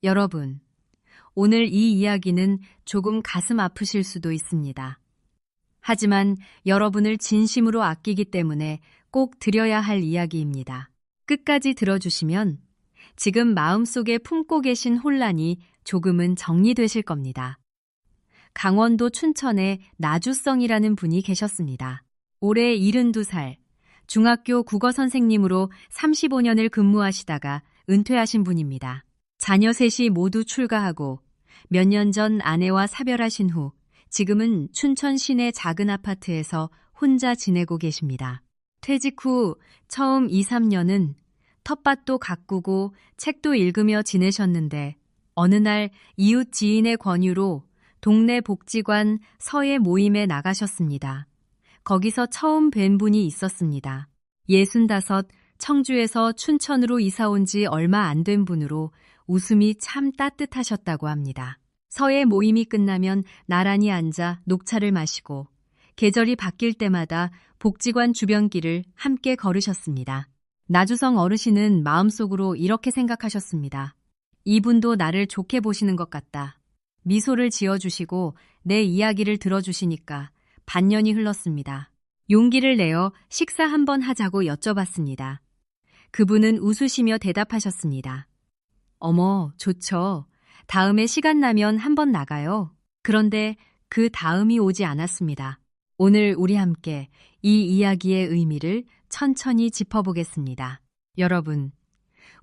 여러분, 오늘 이 이야기는 조금 가슴 아프실 수도 있습니다. 하지만 여러분을 진심으로 아끼기 때문에 꼭 드려야 할 이야기입니다. 끝까지 들어주시면 지금 마음속에 품고 계신 혼란이 조금은 정리되실 겁니다. 강원도 춘천에 나주성이라는 분이 계셨습니다. 올해 72살, 중학교 국어 선생님으로 35년을 근무하시다가 은퇴하신 분입니다. 자녀 셋이 모두 출가하고 몇 년 전 아내와 사별하신 후 지금은 춘천 시내 작은 아파트에서 혼자 지내고 계십니다. 퇴직 후 처음 2, 3년은 텃밭도 가꾸고 책도 읽으며 지내셨는데 어느 날 이웃 지인의 권유로 동네 복지관 서예 모임에 나가셨습니다. 거기서 처음 뵌 분이 있었습니다. 65, 청주에서 춘천으로 이사 온 지 얼마 안 된 분으로 웃음이 참 따뜻하셨다고 합니다. 서예 모임이 끝나면 나란히 앉아 녹차를 마시고 계절이 바뀔 때마다 복지관 주변 길을 함께 걸으셨습니다. 나주성 어르신은 마음속으로 이렇게 생각하셨습니다. 이분도 나를 좋게 보시는 것 같다. 미소를 지어주시고 내 이야기를 들어주시니까 반년이 흘렀습니다. 용기를 내어 식사 한번 하자고 여쭤봤습니다. 그분은 웃으시며 대답하셨습니다. 어머, 좋죠. 다음에 시간 나면 한번 나가요. 그런데 그 다음이 오지 않았습니다. 오늘 우리 함께 이 이야기의 의미를 천천히 짚어보겠습니다. 여러분,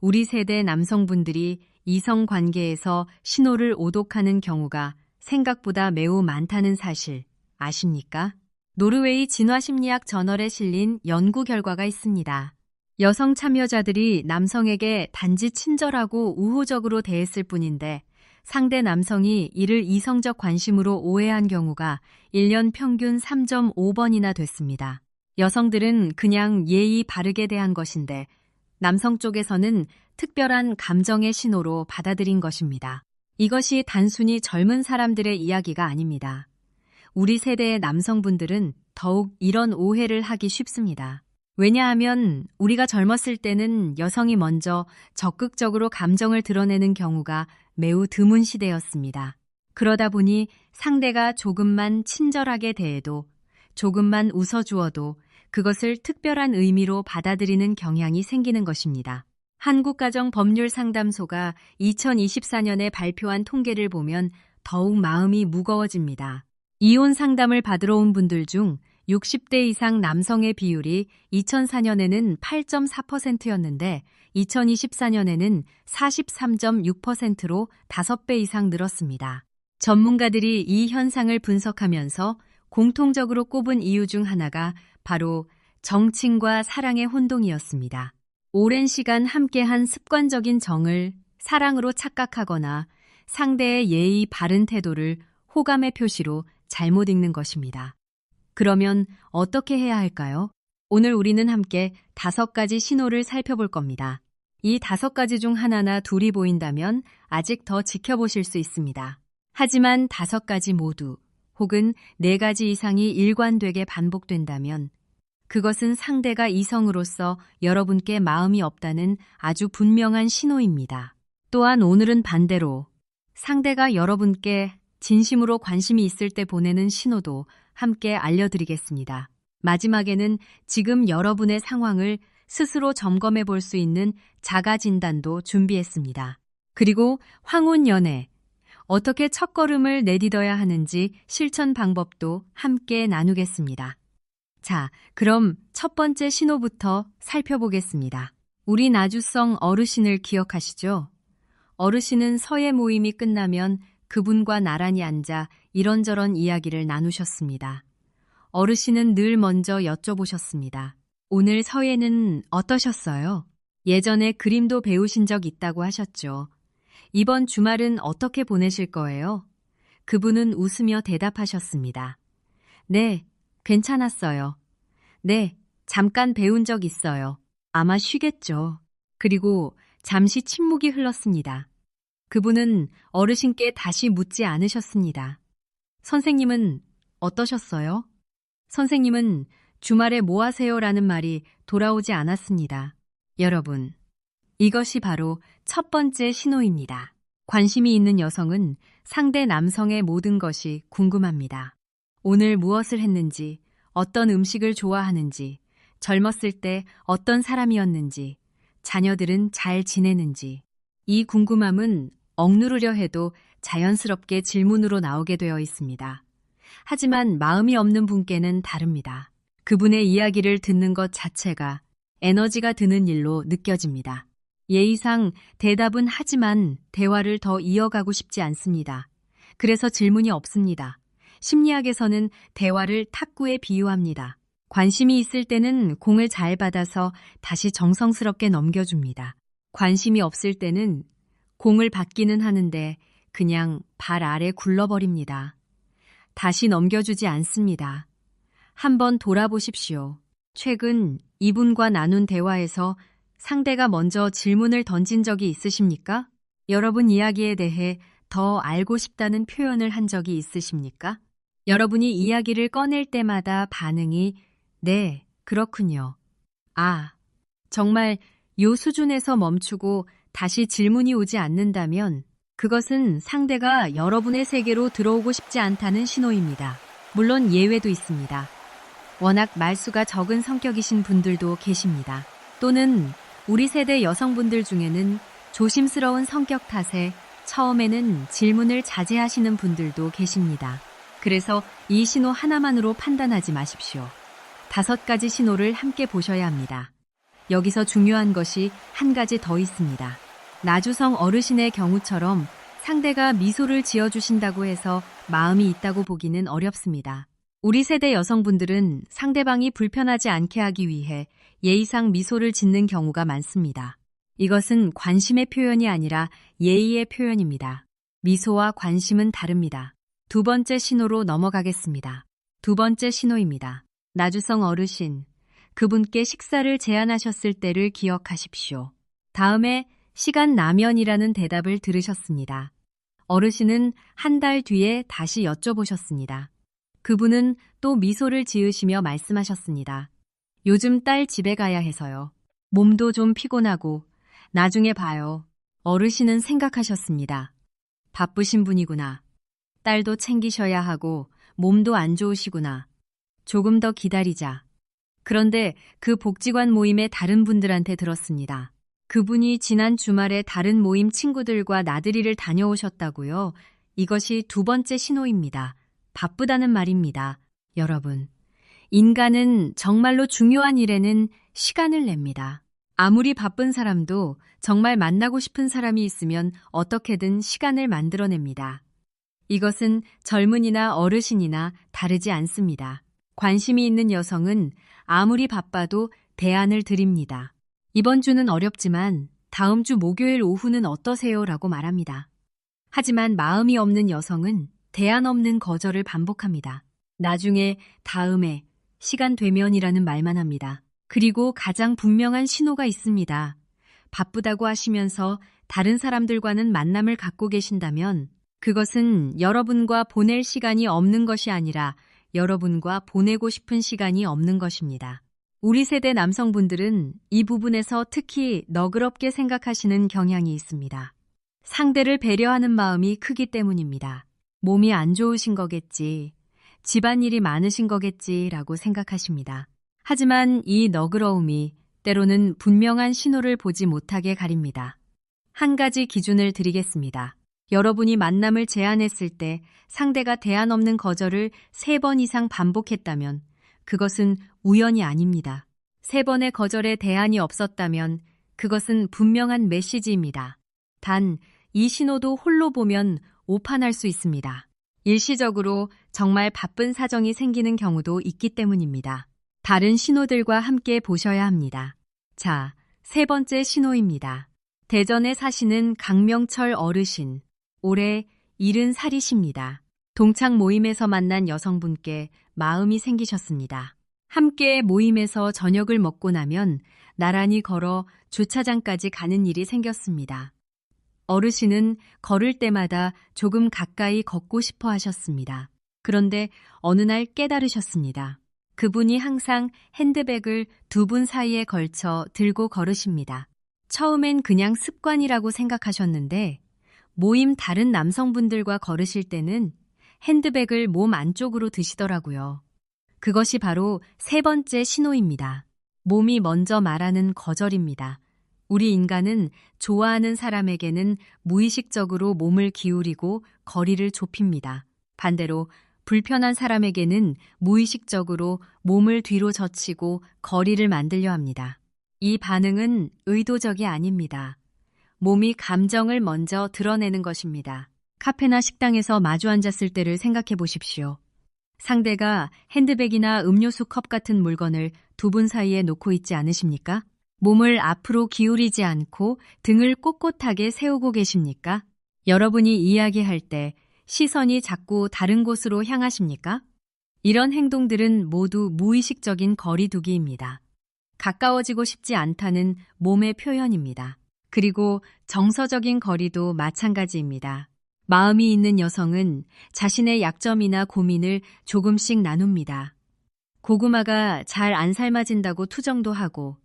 우리 세대 남성분들이 이성 관계에서 신호를 오독하는 경우가 생각보다 매우 많다는 사실 아십니까? 노르웨이 진화심리학 저널에 실린 연구 결과가 있습니다. 여성 참여자들이 남성에게 단지 친절하고 우호적으로 대했을 뿐인데 상대 남성이 이를 이성적 관심으로 오해한 경우가 1년 평균 3.5번이나 됐습니다. 여성들은 그냥 예의 바르게 대한 것인데 남성 쪽에서는 특별한 감정의 신호로 받아들인 것입니다. 이것이 단순히 젊은 사람들의 이야기가 아닙니다. 우리 세대의 남성분들은 더욱 이런 오해를 하기 쉽습니다. 왜냐하면 우리가 젊었을 때는 여성이 먼저 적극적으로 감정을 드러내는 경우가 매우 드문 시대였습니다. 그러다 보니 상대가 조금만 친절하게 대해도 조금만 웃어주어도 그것을 특별한 의미로 받아들이는 경향이 생기는 것입니다. 한국가정법률상담소가 2024년에 발표한 통계를 보면 더욱 마음이 무거워집니다. 이혼 상담을 받으러 온 분들 중 60대 이상 남성의 비율이 2004년에는 8.4%였는데 2024년에는 43.6%로 5배 이상 늘었습니다. 전문가들이 이 현상을 분석하면서 공통적으로 꼽은 이유 중 하나가 바로 정칭과 사랑의 혼동이었습니다. 오랜 시간 함께한 습관적인 정을 사랑으로 착각하거나 상대의 예의 바른 태도를 호감의 표시로 잘못 읽는 것입니다. 그러면 어떻게 해야 할까요? 오늘 우리는 함께 5가지 신호를 살펴볼 겁니다. 이 5가지 중 하나나 둘이 보인다면 아직 더 지켜보실 수 있습니다. 하지만 5가지 모두 혹은 4가지 이상이 일관되게 반복된다면 그것은 상대가 이성으로서 여러분께 마음이 없다는 아주 분명한 신호입니다. 또한 오늘은 반대로 상대가 여러분께 진심으로 관심이 있을 때 보내는 신호도 함께 알려드리겠습니다. 마지막에는 지금 여러분의 상황을 스스로 점검해 볼 수 있는 자가 진단도 준비했습니다. 그리고 황혼연애, 어떻게 첫걸음을 내딛어야 하는지 실천 방법도 함께 나누겠습니다. 자, 그럼 첫 번째 신호부터 살펴보겠습니다. 우리 나주성 어르신을 기억하시죠? 어르신은 서예 모임이 끝나면 그분과 나란히 앉아 이런저런 이야기를 나누셨습니다. 어르신은 늘 먼저 여쭤보셨습니다. 오늘 서예는 어떠셨어요? 예전에 그림도 배우신 적 있다고 하셨죠. 이번 주말은 어떻게 보내실 거예요? 그분은 웃으며 대답하셨습니다. 네, 괜찮았어요. 네, 잠깐 배운 적 있어요. 아마 쉬겠죠. 그리고 잠시 침묵이 흘렀습니다. 그분은 어르신께 다시 묻지 않으셨습니다. 선생님은 어떠셨어요? 선생님은 주말에 뭐 하세요? 라는 말이 돌아오지 않았습니다. 여러분, 이것이 바로 첫 번째 신호입니다. 관심이 있는 여성은 상대 남성의 모든 것이 궁금합니다. 오늘 무엇을 했는지, 어떤 음식을 좋아하는지, 젊었을 때 어떤 사람이었는지, 자녀들은 잘 지내는지. 이 궁금함은 억누르려 해도 자연스럽게 질문으로 나오게 되어 있습니다. 하지만 마음이 없는 분께는 다릅니다. 그분의 이야기를 듣는 것 자체가 에너지가 드는 일로 느껴집니다. 예의상 대답은 하지만 대화를 더 이어가고 싶지 않습니다. 그래서 질문이 없습니다. 심리학에서는 대화를 탁구에 비유합니다. 관심이 있을 때는 공을 잘 받아서 다시 정성스럽게 넘겨줍니다. 관심이 없을 때는 공을 받기는 하는데 그냥 발 아래 굴러버립니다. 다시 넘겨주지 않습니다. 한번 돌아보십시오. 최근 이분과 나눈 대화에서 상대가 먼저 질문을 던진 적이 있으십니까? 여러분 이야기에 대해 더 알고 싶다는 표현을 한 적이 있으십니까? 여러분이 이야기를 꺼낼 때마다 반응이 네, 그렇군요. 아, 정말 요 수준에서 멈추고 다시 질문이 오지 않는다면 그것은 상대가 여러분의 세계로 들어오고 싶지 않다는 신호입니다. 물론 예외도 있습니다. 워낙 말수가 적은 성격이신 분들도 계십니다. 또는 우리 세대 여성분들 중에는 조심스러운 성격 탓에 처음에는 질문을 자제하시는 분들도 계십니다. 그래서 이 신호 하나만으로 판단하지 마십시오. 5가지 신호를 함께 보셔야 합니다. 여기서 중요한 것이 한 가지 더 있습니다. 나주성 어르신의 경우처럼 상대가 미소를 지어주신다고 해서 마음이 있다고 보기는 어렵습니다. 우리 세대 여성분들은 상대방이 불편하지 않게 하기 위해 예의상 미소를 짓는 경우가 많습니다. 이것은 관심의 표현이 아니라 예의의 표현입니다. 미소와 관심은 다릅니다. 2번째 신호로 넘어가겠습니다. 2번째 신호입니다. 나주성 어르신, 그분께 식사를 제안하셨을 때를 기억하십시오. 다음에 시간 나면이라는 대답을 들으셨습니다. 어르신은 한 달 뒤에 다시 여쭤보셨습니다. 그분은 또 미소를 지으시며 말씀하셨습니다. 요즘 딸 집에 가야 해서요. 몸도 좀 피곤하고 나중에 봐요. 어르신은 생각하셨습니다. 바쁘신 분이구나. 딸도 챙기셔야 하고 몸도 안 좋으시구나. 조금 더 기다리자. 그런데 그 복지관 모임에 다른 분들한테 들었습니다. 그분이 지난 주말에 다른 모임 친구들과 나들이를 다녀오셨다고요. 이것이 2번째 신호입니다. 바쁘다는 말입니다. 여러분, 인간은 정말로 중요한 일에는 시간을 냅니다. 아무리 바쁜 사람도 정말 만나고 싶은 사람이 있으면 어떻게든 시간을 만들어냅니다. 이것은 젊은이나 어르신이나 다르지 않습니다. 관심이 있는 여성은 아무리 바빠도 대안을 드립니다. 이번 주는 어렵지만 다음 주 목요일 오후는 어떠세요? 라고 말합니다. 하지만 마음이 없는 여성은 대안 없는 거절을 반복합니다. 나중에, 다음에, 시간 되면이라는 말만 합니다. 그리고 가장 분명한 신호가 있습니다. 바쁘다고 하시면서 다른 사람들과는 만남을 갖고 계신다면 그것은 여러분과 보낼 시간이 없는 것이 아니라 여러분과 보내고 싶은 시간이 없는 것입니다. 우리 세대 남성분들은 이 부분에서 특히 너그럽게 생각하시는 경향이 있습니다. 상대를 배려하는 마음이 크기 때문입니다. 몸이 안 좋으신 거겠지, 집안일이 많으신 거겠지라고 생각하십니다. 하지만 이 너그러움이 때로는 분명한 신호를 보지 못하게 가립니다. 한 가지 기준을 드리겠습니다. 여러분이 만남을 제안했을 때 상대가 대안 없는 거절을 3번 이상 반복했다면 그것은 우연이 아닙니다. 3번의 거절에 대안이 없었다면 그것은 분명한 메시지입니다. 단, 이 신호도 홀로 보면 오판할 수 있습니다. 일시적으로 정말 바쁜 사정이 생기는 경우도 있기 때문입니다. 다른 신호들과 함께 보셔야 합니다. 자, 3번째 신호입니다. 대전에 사시는 강명철 어르신, 올해 70살이십니다. 동창 모임에서 만난 여성분께 마음이 생기셨습니다. 함께 모임에서 저녁을 먹고 나면 나란히 걸어 주차장까지 가는 일이 생겼습니다. 어르신은 걸을 때마다 조금 가까이 걷고 싶어 하셨습니다. 그런데 어느 날 깨달으셨습니다. 그분이 항상 핸드백을 2분 사이에 걸쳐 들고 걸으십니다. 처음엔 그냥 습관이라고 생각하셨는데 모임 다른 남성분들과 걸으실 때는 핸드백을 몸 안쪽으로 드시더라고요. 그것이 바로 세 번째 신호입니다. 몸이 먼저 말하는 거절입니다. 우리 인간은 좋아하는 사람에게는 무의식적으로 몸을 기울이고 거리를 좁힙니다. 반대로 불편한 사람에게는 무의식적으로 몸을 뒤로 젖히고 거리를 만들려 합니다. 이 반응은 의도적이 아닙니다. 몸이 감정을 먼저 드러내는 것입니다. 카페나 식당에서 마주 앉았을 때를 생각해 보십시오. 상대가 핸드백이나 음료수 컵 같은 물건을 두 분 사이에 놓고 있지 않으십니까? 몸을 앞으로 기울이지 않고 등을 꼿꼿하게 세우고 계십니까? 여러분이 이야기할 때 시선이 자꾸 다른 곳으로 향하십니까? 이런 행동들은 모두 무의식적인 거리두기입니다. 가까워지고 싶지 않다는 몸의 표현입니다. 그리고 정서적인 거리도 마찬가지입니다. 마음이 있는 여성은 자신의 약점이나 고민을 조금씩 나눕니다. 고구마가 잘 안 삶아진다고 투정도 하고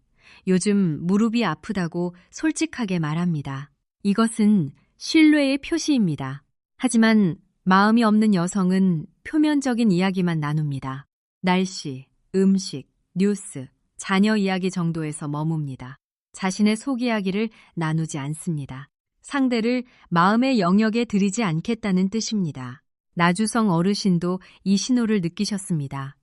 요즘 무릎이 아프다고 솔직하게 말합니다. 이것은 신뢰의 표시입니다. 하지만 마음이 없는 여성은 표면적인 이야기만 나눕니다. 날씨, 음식, 뉴스, 자녀 이야기 정도에서 머뭅니다. 자신의 속 이야기를 나누지 않습니다. 상대를 마음의 영역에 들이지 않겠다는 뜻입니다. 나주성 어르신도 이 신호를 느끼셨습니다.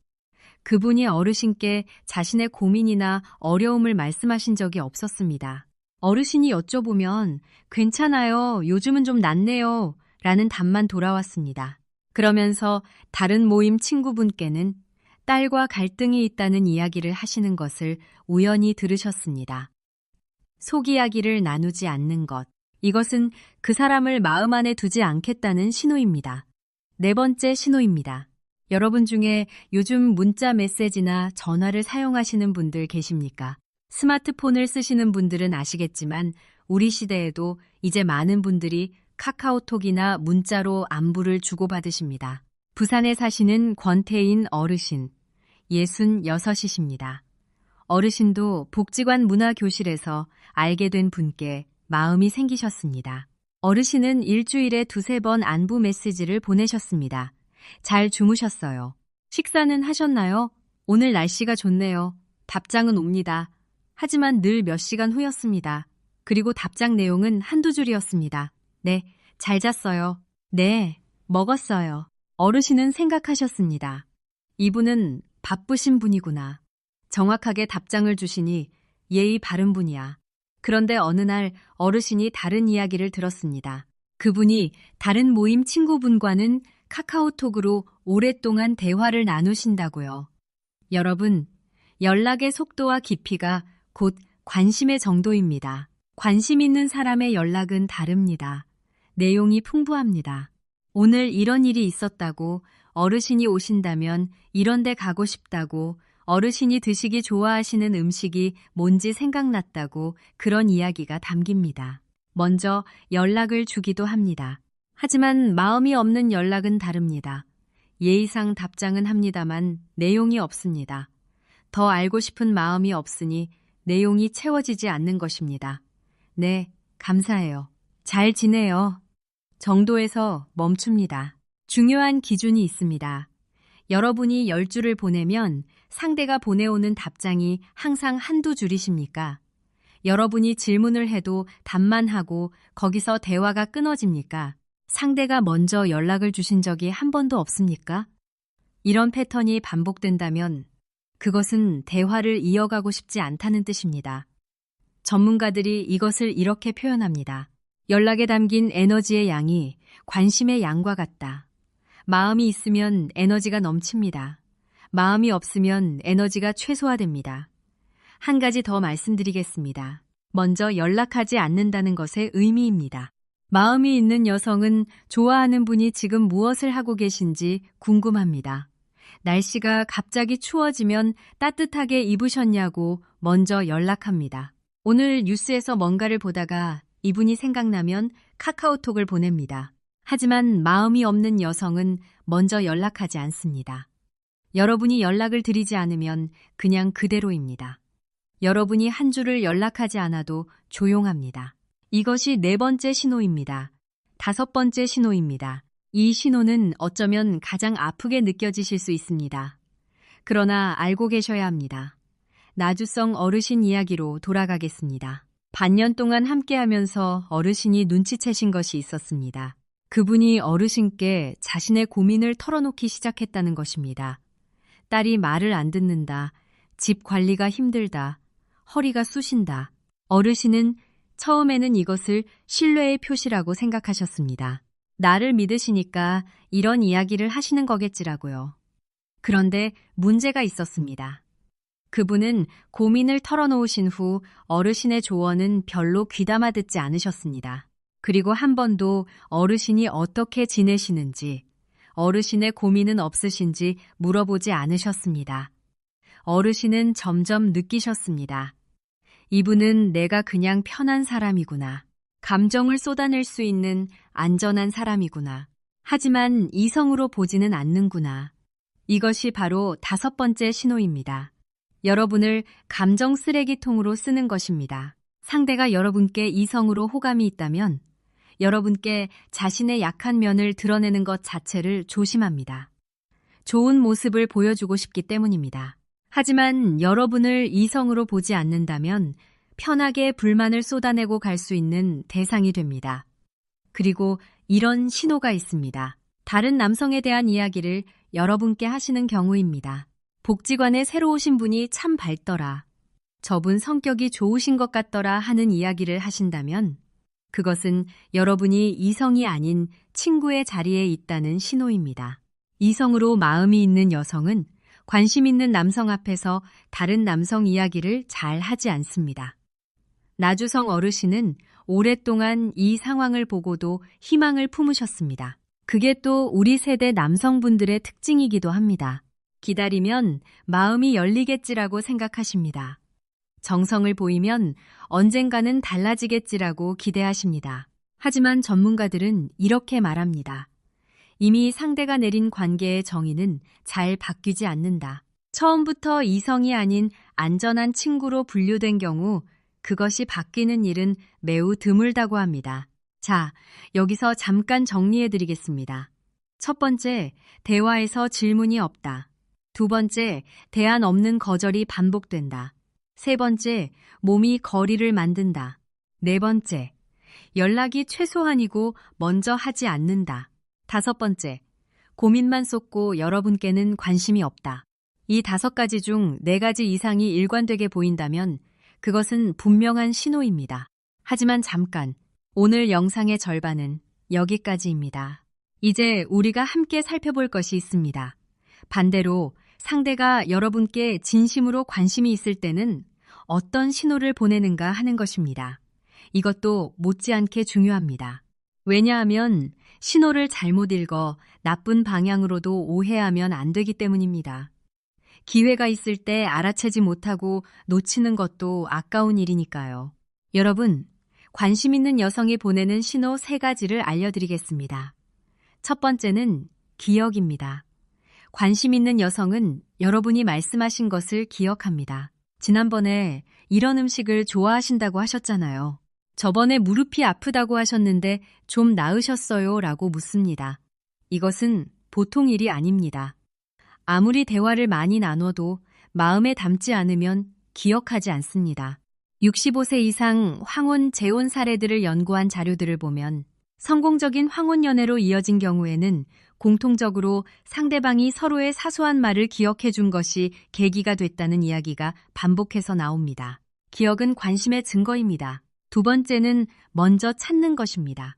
그분이 어르신께 자신의 고민이나 어려움을 말씀하신 적이 없었습니다. 어르신이 여쭤보면 괜찮아요, 요즘은 좀 낫네요 라는 답만 돌아왔습니다. 그러면서 다른 모임 친구분께는 딸과 갈등이 있다는 이야기를 하시는 것을 우연히 들으셨습니다. 속 이야기를 나누지 않는 것, 이것은 그 사람을 마음 안에 두지 않겠다는 신호입니다. 네 번째 신호입니다. 여러분 중에 요즘 문자 메시지나 전화를 사용하시는 분들 계십니까? 스마트폰을 쓰시는 분들은 아시겠지만 우리 시대에도 이제 많은 분들이 카카오톡이나 문자로 안부를 주고받으십니다. 부산에 사시는 권태인 어르신, 66이십니다. 어르신도 복지관 문화교실에서 알게 된 분께 마음이 생기셨습니다. 어르신은 일주일에 2-3번 안부 메시지를 보내셨습니다. 잘 주무셨어요. 식사는 하셨나요? 오늘 날씨가 좋네요. 답장은 옵니다. 하지만 늘 몇 시간 후였습니다. 그리고 답장 내용은 한두 줄이었습니다. 네, 잘 잤어요. 네, 먹었어요. 어르신은 생각하셨습니다. 이분은 바쁘신 분이구나. 정확하게 답장을 주시니 예의 바른 분이야. 그런데 어느 날 어르신이 다른 이야기를 들었습니다. 그분이 다른 모임 친구분과는 카카오톡으로 오랫동안 대화를 나누신다고요. 여러분, 연락의 속도와 깊이가 곧 관심의 정도입니다. 관심 있는 사람의 연락은 다릅니다. 내용이 풍부합니다. 오늘 이런 일이 있었다고, 어르신이 오신다면 이런 데 가고 싶다고, 어르신이 드시기 좋아하시는 음식이 뭔지 생각났다고 그런 이야기가 담깁니다. 먼저 연락을 주기도 합니다. 하지만 마음이 없는 연락은 다릅니다. 예의상 답장은 합니다만 내용이 없습니다. 더 알고 싶은 마음이 없으니 내용이 채워지지 않는 것입니다. 네, 감사해요. 잘 지내요. 정도에서 멈춥니다. 중요한 기준이 있습니다. 여러분이 10줄을 보내면 상대가 보내오는 답장이 항상 한두 줄이십니까? 여러분이 질문을 해도 답만 하고 거기서 대화가 끊어집니까? 상대가 먼저 연락을 주신 적이 한 번도 없습니까? 이런 패턴이 반복된다면 그것은 대화를 이어가고 싶지 않다는 뜻입니다. 전문가들이 이것을 이렇게 표현합니다. 연락에 담긴 에너지의 양이 관심의 양과 같다. 마음이 있으면 에너지가 넘칩니다. 마음이 없으면 에너지가 최소화됩니다. 한 가지 더 말씀드리겠습니다. 먼저 연락하지 않는다는 것의 의미입니다. 마음이 있는 여성은 좋아하는 분이 지금 무엇을 하고 계신지 궁금합니다. 날씨가 갑자기 추워지면 따뜻하게 입으셨냐고 먼저 연락합니다. 오늘 뉴스에서 뭔가를 보다가 이분이 생각나면 카카오톡을 보냅니다. 하지만 마음이 없는 여성은 먼저 연락하지 않습니다. 여러분이 연락을 드리지 않으면 그냥 그대로입니다. 여러분이 한 줄을 연락하지 않아도 조용합니다. 이것이 네 번째 신호입니다. 5번째 신호입니다. 이 신호는 어쩌면 가장 아프게 느껴지실 수 있습니다. 그러나 알고 계셔야 합니다. 나주성 어르신 이야기로 돌아가겠습니다. 반년 동안 함께하면서 어르신이 눈치채신 것이 있었습니다. 그분이 어르신께 자신의 고민을 털어놓기 시작했다는 것입니다. 딸이 말을 안 듣는다. 집 관리가 힘들다. 허리가 쑤신다. 어르신은 처음에는 이것을 신뢰의 표시라고 생각하셨습니다. 나를 믿으시니까 이런 이야기를 하시는 거겠지라고요. 그런데 문제가 있었습니다. 그분은 고민을 털어놓으신 후 어르신의 조언은 별로 귀담아 듣지 않으셨습니다. 그리고 한 번도 어르신이 어떻게 지내시는지, 어르신의 고민은 없으신지 물어보지 않으셨습니다. 어르신은 점점 느끼셨습니다. 이분은 내가 그냥 편한 사람이구나. 감정을 쏟아낼 수 있는 안전한 사람이구나. 하지만 이성으로 보지는 않는구나. 이것이 바로 5번째 신호입니다. 여러분을 감정 쓰레기통으로 쓰는 것입니다. 상대가 여러분께 이성으로 호감이 있다면 여러분께 자신의 약한 면을 드러내는 것 자체를 조심합니다. 좋은 모습을 보여주고 싶기 때문입니다. 하지만 여러분을 이성으로 보지 않는다면 편하게 불만을 쏟아내고 갈 수 있는 대상이 됩니다. 그리고 이런 신호가 있습니다. 다른 남성에 대한 이야기를 여러분께 하시는 경우입니다. 복지관에 새로 오신 분이 참 밝더라. 저분 성격이 좋으신 것 같더라 하는 이야기를 하신다면 그것은 여러분이 이성이 아닌 친구의 자리에 있다는 신호입니다. 이성으로 마음이 있는 여성은 관심 있는 남성 앞에서 다른 남성 이야기를 잘 하지 않습니다. 나주성 어르신은 오랫동안 이 상황을 보고도 희망을 품으셨습니다. 그게 또 우리 세대 남성분들의 특징이기도 합니다. 기다리면 마음이 열리겠지라고 생각하십니다. 정성을 보이면 언젠가는 달라지겠지라고 기대하십니다. 하지만 전문가들은 이렇게 말합니다. 이미 상대가 내린 관계의 정의는 잘 바뀌지 않는다. 처음부터 이성이 아닌 안전한 친구로 분류된 경우 그것이 바뀌는 일은 매우 드물다고 합니다. 자, 여기서 잠깐 정리해드리겠습니다. 첫 번째, 대화에서 질문이 없다. 두 번째, 대안 없는 거절이 반복된다. 세 번째, 몸이 거리를 만든다. 네 번째, 연락이 최소한이고 먼저 하지 않는다. 다섯 번째, 고민만 쏟고 여러분께는 관심이 없다. 이 5가지 중 4가지 이상이 일관되게 보인다면 그것은 분명한 신호입니다. 하지만 잠깐, 오늘 영상의 절반은 여기까지입니다. 이제 우리가 함께 살펴볼 것이 있습니다. 반대로 상대가 여러분께 진심으로 관심이 있을 때는 어떤 신호를 보내는가 하는 것입니다. 이것도 못지않게 중요합니다. 왜냐하면 신호를 잘못 읽어 나쁜 방향으로도 오해하면 안 되기 때문입니다. 기회가 있을 때 알아채지 못하고 놓치는 것도 아까운 일이니까요. 여러분, 관심 있는 여성이 보내는 신호 3가지를 알려드리겠습니다. 첫 번째는 기억입니다. 관심 있는 여성은 여러분이 말씀하신 것을 기억합니다. 지난번에 이런 음식을 좋아하신다고 하셨잖아요. 저번에 무릎이 아프다고 하셨는데 좀 나으셨어요? 라고 묻습니다. 이것은 보통 일이 아닙니다. 아무리 대화를 많이 나눠도 마음에 담지 않으면 기억하지 않습니다. 65세 이상 황혼 재혼 사례들을 연구한 자료들을 보면 성공적인 황혼 연애로 이어진 경우에는 공통적으로 상대방이 서로의 사소한 말을 기억해 준 것이 계기가 됐다는 이야기가 반복해서 나옵니다. 기억은 관심의 증거입니다. 두 번째는 먼저 찾는 것입니다.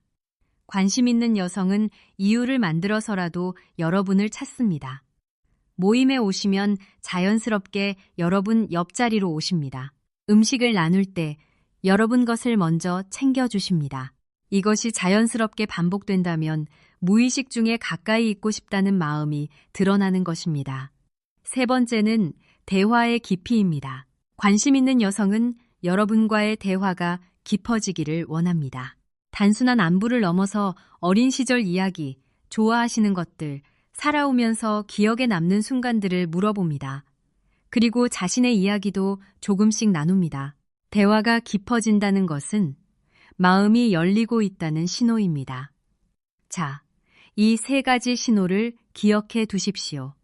관심 있는 여성은 이유를 만들어서라도 여러분을 찾습니다. 모임에 오시면 자연스럽게 여러분 옆자리로 오십니다. 음식을 나눌 때 여러분 것을 먼저 챙겨주십니다. 이것이 자연스럽게 반복된다면 무의식 중에 가까이 있고 싶다는 마음이 드러나는 것입니다. 세 번째는 대화의 깊이입니다. 관심 있는 여성은 여러분과의 대화가 깊어지기를 원합니다. 단순한 안부를 넘어서 어린 시절 이야기, 좋아하시는 것들, 살아오면서 기억에 남는 순간들을 물어봅니다. 그리고 자신의 이야기도 조금씩 나눕니다. 대화가 깊어진다는 것은 마음이 열리고 있다는 신호입니다. 자, 이 세 가지 신호를 기억해 두십시오.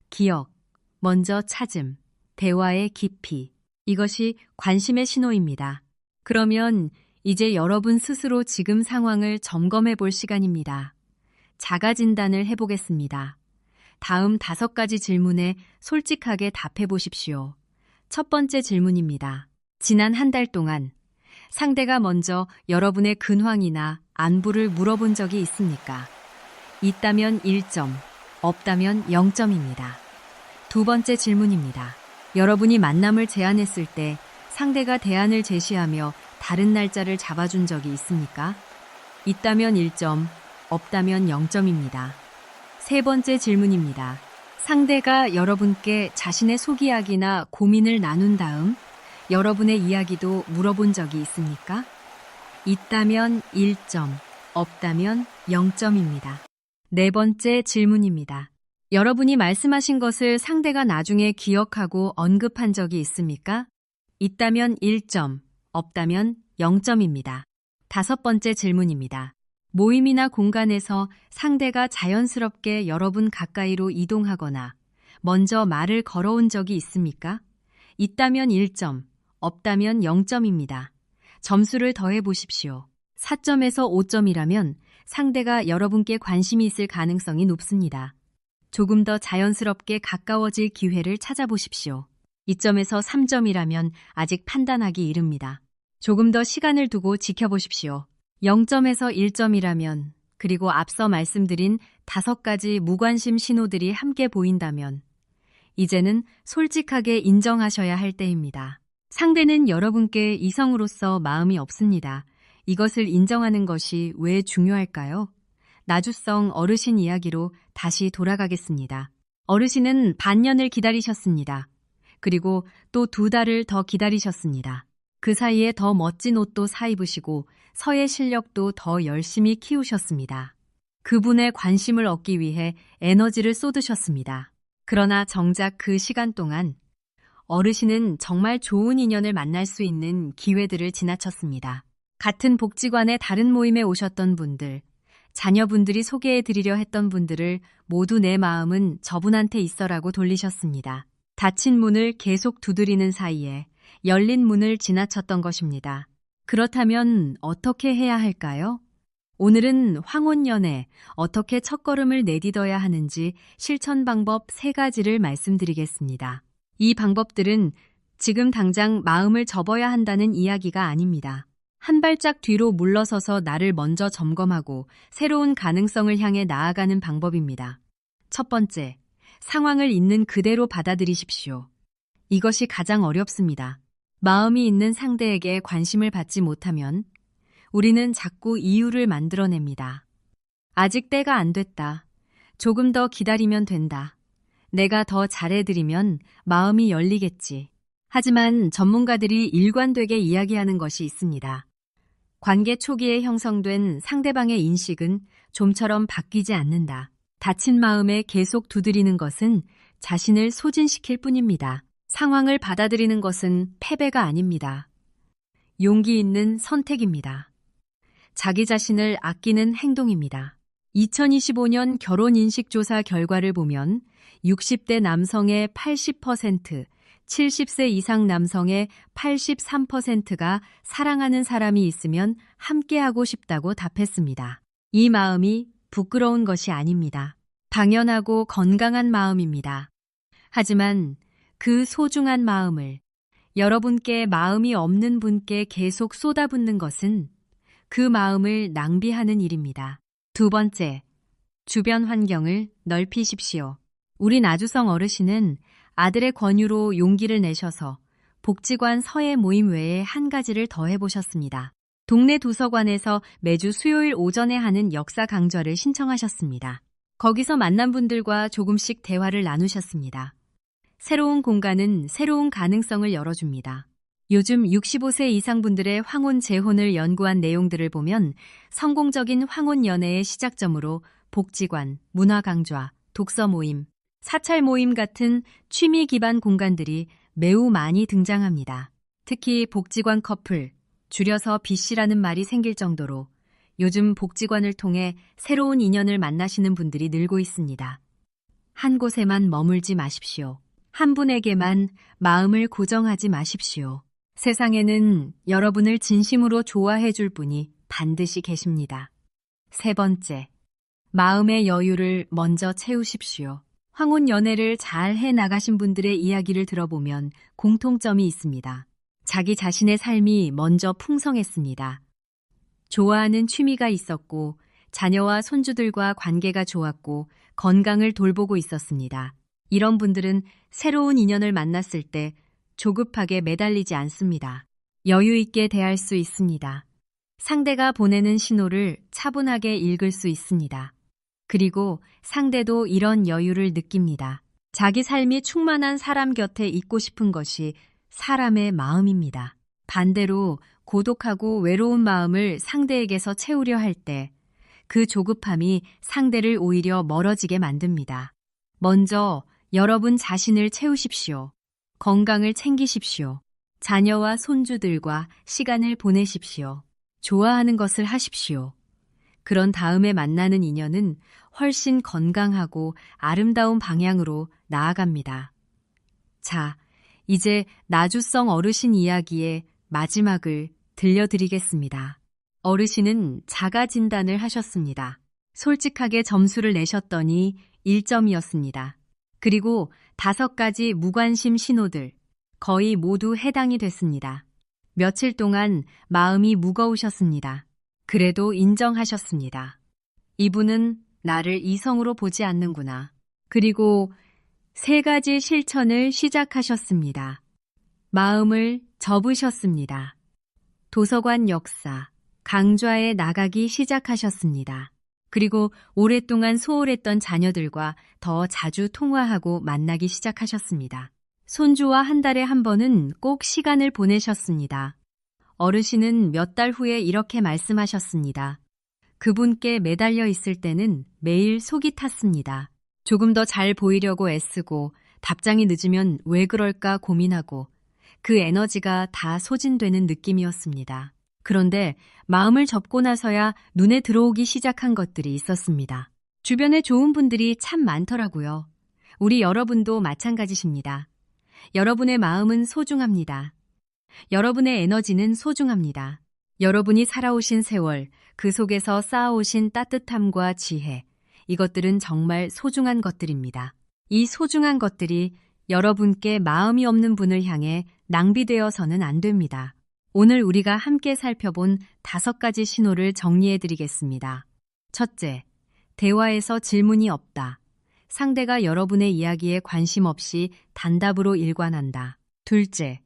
기억, 먼저 찾음, 대화의 깊이. 이것이 관심의 신호입니다. 그러면 이제 여러분 스스로 지금 상황을 점검해 볼 시간입니다. 자가 진단을 해보겠습니다. 다음 5가지 질문에 솔직하게 답해 보십시오. 첫 번째 질문입니다. 지난 한 달 동안 상대가 먼저 여러분의 근황이나 안부를 물어본 적이 있습니까? 있다면 1점, 없다면 0점입니다. 두 번째 질문입니다. 여러분이 만남을 제안했을 때 상대가 대안을 제시하며 다른 날짜를 잡아준 적이 있습니까? 있다면 1점, 없다면 0점입니다. 세 번째 질문입니다. 상대가 여러분께 자신의 속이야기나 고민을 나눈 다음 여러분의 이야기도 물어본 적이 있습니까? 있다면 1점, 없다면 0점입니다. 네 번째 질문입니다. 여러분이 말씀하신 것을 상대가 나중에 기억하고 언급한 적이 있습니까? 있다면 1점, 없다면 0점입니다. 다섯 번째 질문입니다. 모임이나 공간에서 상대가 자연스럽게 여러분 가까이로 이동하거나 먼저 말을 걸어온 적이 있습니까? 있다면 1점, 없다면 0점입니다. 점수를 더해 보십시오. 4점에서 5점이라면 상대가 여러분께 관심이 있을 가능성이 높습니다. 조금 더 자연스럽게 가까워질 기회를 찾아보십시오. 2점에서 3점이라면 아직 판단하기 이릅니다. 조금 더 시간을 두고 지켜보십시오. 0점에서 1점이라면, 그리고 앞서 말씀드린 5가지 무관심 신호들이 함께 보인다면 이제는 솔직하게 인정하셔야 할 때입니다. 상대는 여러분께 이성으로서 마음이 없습니다. 이것을 인정하는 것이 왜 중요할까요? 나주성 어르신 이야기로 다시 돌아가겠습니다. 어르신은 반년을 기다리셨습니다. 그리고 또 2달을 더 기다리셨습니다. 그 사이에 더 멋진 옷도 사입으시고 서예 실력도 더 열심히 키우셨습니다. 그분의 관심을 얻기 위해 에너지를 쏟으셨습니다. 그러나 정작 그 시간 동안 어르신은 정말 좋은 인연을 만날 수 있는 기회들을 지나쳤습니다. 같은 복지관의 다른 모임에 오셨던 분들, 자녀분들이 소개해드리려 했던 분들을 모두 내 마음은 저분한테 있어라고 돌리셨습니다. 닫힌 문을 계속 두드리는 사이에 열린 문을 지나쳤던 것입니다. 그렇다면 어떻게 해야 할까요? 오늘은 황혼연애, 어떻게 첫걸음을 내딛어야 하는지 실천 방법 3가지를 말씀드리겠습니다. 이 방법들은 지금 당장 마음을 접어야 한다는 이야기가 아닙니다. 한 발짝 뒤로 물러서서 나를 먼저 점검하고 새로운 가능성을 향해 나아가는 방법입니다. 첫 번째, 상황을 있는 그대로 받아들이십시오. 이것이 가장 어렵습니다. 마음이 있는 상대에게 관심을 받지 못하면 우리는 자꾸 이유를 만들어냅니다. 아직 때가 안 됐다. 조금 더 기다리면 된다. 내가 더 잘해드리면 마음이 열리겠지. 하지만 전문가들이 일관되게 이야기하는 것이 있습니다. 관계 초기에 형성된 상대방의 인식은 좀처럼 바뀌지 않는다. 닫힌 마음에 계속 두드리는 것은 자신을 소진시킬 뿐입니다. 상황을 받아들이는 것은 패배가 아닙니다. 용기 있는 선택입니다. 자기 자신을 아끼는 행동입니다. 2025년 결혼인식조사 결과를 보면 60대 남성의 80%, 70세 이상 남성의 83%가 사랑하는 사람이 있으면 함께하고 싶다고 답했습니다. 이 마음이 부끄러운 것이 아닙니다. 당연하고 건강한 마음입니다. 하지만 그 소중한 마음을 여러분께 마음이 없는 분께 계속 쏟아붓는 것은 그 마음을 낭비하는 일입니다. 두 번째, 주변 환경을 넓히십시오. 우리 나주성 어르신은 아들의 권유로 용기를 내셔서 복지관 서예 모임 외에 한 가지를 더 해보셨습니다. 동네 도서관에서 매주 수요일 오전에 하는 역사 강좌를 신청하셨습니다. 거기서 만난 분들과 조금씩 대화를 나누셨습니다. 새로운 공간은 새로운 가능성을 열어줍니다. 요즘 65세 이상 분들의 황혼 재혼을 연구한 내용들을 보면 성공적인 황혼 연애의 시작점으로 복지관, 문화 강좌, 독서 모임, 사찰 모임 같은 취미 기반 공간들이 매우 많이 등장합니다. 특히 복지관 커플, 줄여서 BC라는 말이 생길 정도로 요즘 복지관을 통해 새로운 인연을 만나시는 분들이 늘고 있습니다. 한 곳에만 머물지 마십시오. 한 분에게만 마음을 고정하지 마십시오. 세상에는 여러분을 진심으로 좋아해 줄 분이 반드시 계십니다. 세 번째, 마음의 여유를 먼저 채우십시오. 황혼 연애를 잘 해 나가신 분들의 이야기를 들어보면 공통점이 있습니다. 자기 자신의 삶이 먼저 풍성했습니다. 좋아하는 취미가 있었고, 자녀와 손주들과 관계가 좋았고, 건강을 돌보고 있었습니다. 이런 분들은 새로운 인연을 만났을 때 조급하게 매달리지 않습니다. 여유 있게 대할 수 있습니다. 상대가 보내는 신호를 차분하게 읽을 수 있습니다. 그리고 상대도 이런 여유를 느낍니다. 자기 삶이 충만한 사람 곁에 있고 싶은 것이 사람의 마음입니다. 반대로 고독하고 외로운 마음을 상대에게서 채우려 할 때 그 조급함이 상대를 오히려 멀어지게 만듭니다. 먼저 여러분 자신을 채우십시오. 건강을 챙기십시오. 자녀와 손주들과 시간을 보내십시오. 좋아하는 것을 하십시오. 그런 다음에 만나는 인연은 훨씬 건강하고 아름다운 방향으로 나아갑니다. 자, 이제 나주성 어르신 이야기의 마지막을 들려드리겠습니다. 어르신은 자가 진단을 하셨습니다. 솔직하게 점수를 내셨더니 1점이었습니다. 그리고 5가지 무관심 신호들, 거의 모두 해당이 됐습니다. 며칠 동안 마음이 무거우셨습니다. 그래도 인정하셨습니다. 이분은 나를 이성으로 보지 않는구나. 그리고 3가지 실천을 시작하셨습니다. 마음을 접으셨습니다. 도서관 역사, 강좌에 나가기 시작하셨습니다. 그리고 오랫동안 소홀했던 자녀들과 더 자주 통화하고 만나기 시작하셨습니다. 손주와 한 달에 한 번은 꼭 시간을 보내셨습니다. 어르신은 몇 달 후에 이렇게 말씀하셨습니다. 그분께 매달려 있을 때는 매일 속이 탔습니다. 조금 더 잘 보이려고 애쓰고 답장이 늦으면 왜 그럴까 고민하고 그 에너지가 다 소진되는 느낌이었습니다. 그런데 마음을 접고 나서야 눈에 들어오기 시작한 것들이 있었습니다. 주변에 좋은 분들이 참 많더라고요. 우리 여러분도 마찬가지십니다. 여러분의 마음은 소중합니다. 여러분의 에너지는 소중합니다. 여러분이 살아오신 세월, 그 속에서 쌓아오신 따뜻함과 지혜, 이것들은 정말 소중한 것들입니다. 이 소중한 것들이 여러분께 마음이 없는 분을 향해 낭비되어서는 안 됩니다. 오늘 우리가 함께 살펴본 5가지 신호를 정리해드리겠습니다. 첫째, 대화에서 질문이 없다. 상대가 여러분의 이야기에 관심 없이 단답으로 일관한다. 둘째,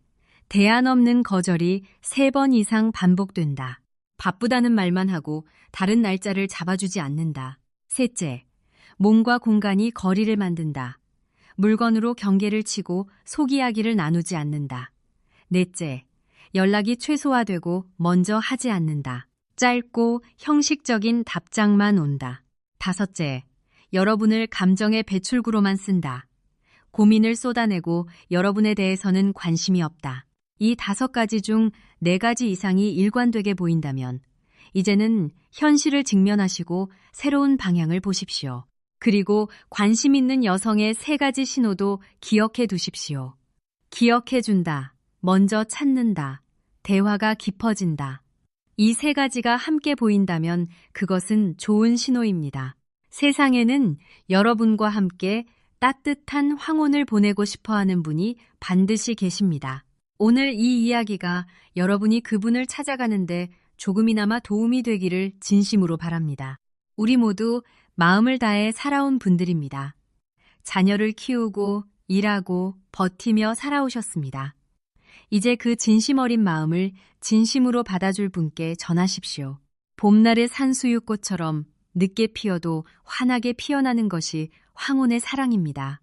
대안 없는 거절이 3번 이상 반복된다. 바쁘다는 말만 하고 다른 날짜를 잡아주지 않는다. 셋째, 몸과 공간이 거리를 만든다. 물건으로 경계를 치고 속 이야기를 나누지 않는다. 넷째, 연락이 최소화되고 먼저 하지 않는다. 짧고 형식적인 답장만 온다. 다섯째, 여러분을 감정의 배출구로만 쓴다. 고민을 쏟아내고 여러분에 대해서는 관심이 없다. 이 5가지 중 4가지 이상이 일관되게 보인다면 이제는 현실을 직면하시고 새로운 방향을 보십시오. 그리고 관심 있는 여성의 3가지 신호도 기억해 두십시오. 기억해준다. 먼저 찾는다. 대화가 깊어진다. 이 3가지가 함께 보인다면 그것은 좋은 신호입니다. 세상에는 여러분과 함께 따뜻한 황혼을 보내고 싶어하는 분이 반드시 계십니다. 오늘 이 이야기가 여러분이 그분을 찾아가는데 조금이나마 도움이 되기를 진심으로 바랍니다. 우리 모두 마음을 다해 살아온 분들입니다. 자녀를 키우고 일하고 버티며 살아오셨습니다. 이제 그 진심 어린 마음을 진심으로 받아줄 분께 전하십시오. 봄날의 산수유꽃처럼 늦게 피어도 환하게 피어나는 것이 황혼의 사랑입니다.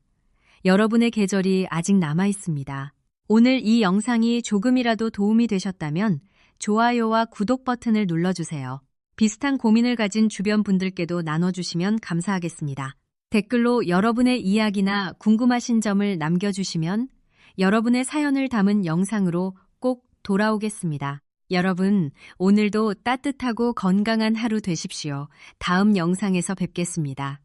여러분의 계절이 아직 남아 있습니다. 오늘 이 영상이 조금이라도 도움이 되셨다면 좋아요와 구독 버튼을 눌러주세요. 비슷한 고민을 가진 주변 분들께도 나눠주시면 감사하겠습니다. 댓글로 여러분의 이야기나 궁금하신 점을 남겨주시면 여러분의 사연을 담은 영상으로 꼭 돌아오겠습니다. 여러분, 오늘도 따뜻하고 건강한 하루 되십시오. 다음 영상에서 뵙겠습니다.